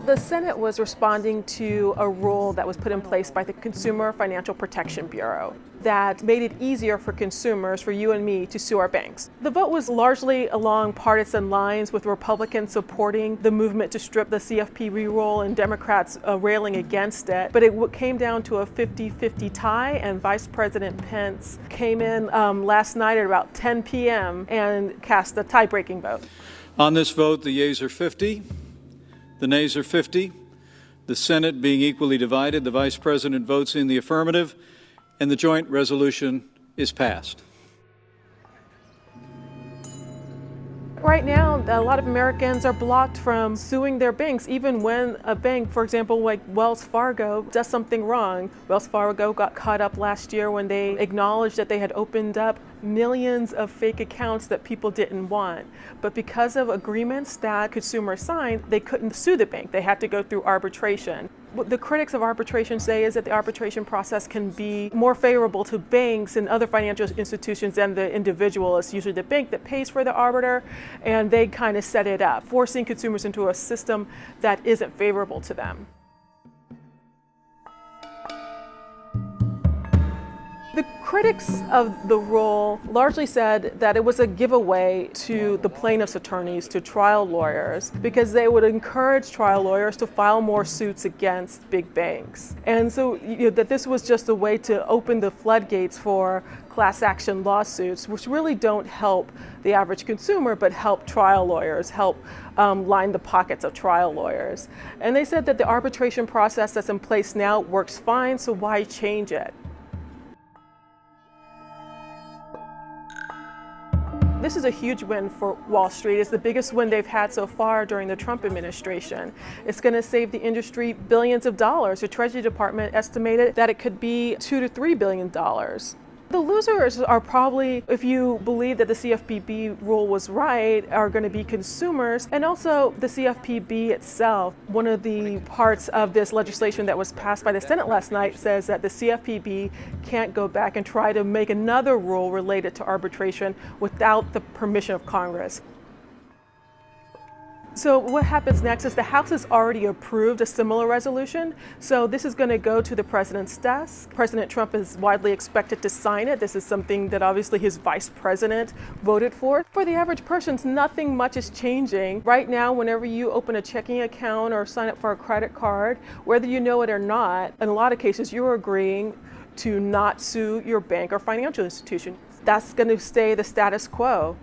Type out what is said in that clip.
The Senate was responding to a rule that was put in place by the Consumer Financial Protection Bureau that made it easier for consumers, for you and me, to sue our banks. The vote was largely along partisan lines, with Republicans supporting the movement to strip the CFPB rule and Democrats railing against it. But it came down to a 50-50 tie, and Vice President Pence came in last night at about 10 p.m. and cast the tie-breaking vote. On this vote, the yeas are 50. The nays are 50. The Senate being equally divided, the Vice President votes in the affirmative, and the joint resolution is passed. Right now, a lot of Americans are blocked from suing their banks, even when a bank, for example, like Wells Fargo, does something wrong. Wells Fargo got caught up last year when they acknowledged that they had opened up millions of fake accounts that people didn't want. But because of agreements that consumers signed, they couldn't sue the bank. They had to go through arbitration. What the critics of arbitration say is that the arbitration process can be more favorable to banks and other financial institutions than the individual. It's usually the bank that pays for the arbiter, and they kind of set it up, forcing consumers into a system that isn't favorable to them. The critics of the rule largely said that it was a giveaway to the plaintiffs' attorneys, to trial lawyers, because they would encourage trial lawyers to file more suits against big banks. And so that this was just a way to open the floodgates for class action lawsuits, which really don't help the average consumer, but help trial lawyers, help line the pockets of trial lawyers. And they said that the arbitration process that's in place now works fine, so why change it? This is a huge win for Wall Street. It's the biggest win they've had so far during the Trump administration. It's going to save the industry billions of dollars. The Treasury Department estimated that it could be $2 to $3 billion. The losers are probably, if you believe that the CFPB rule was right, are going to be consumers, and also the CFPB itself. One of the parts of this legislation that was passed by the Senate last night says that the CFPB can't go back and try to make another rule related to arbitration without the permission of Congress. So what happens next is the House has already approved a similar resolution. So this is going to go to the president's desk. President Trump is widely expected to sign it. This is something that obviously his vice president voted for. For the average person, nothing much is changing. Right now, whenever you open a checking account or sign up for a credit card, whether you know it or not, in a lot of cases, you're agreeing to not sue your bank or financial institution. That's going to stay the status quo.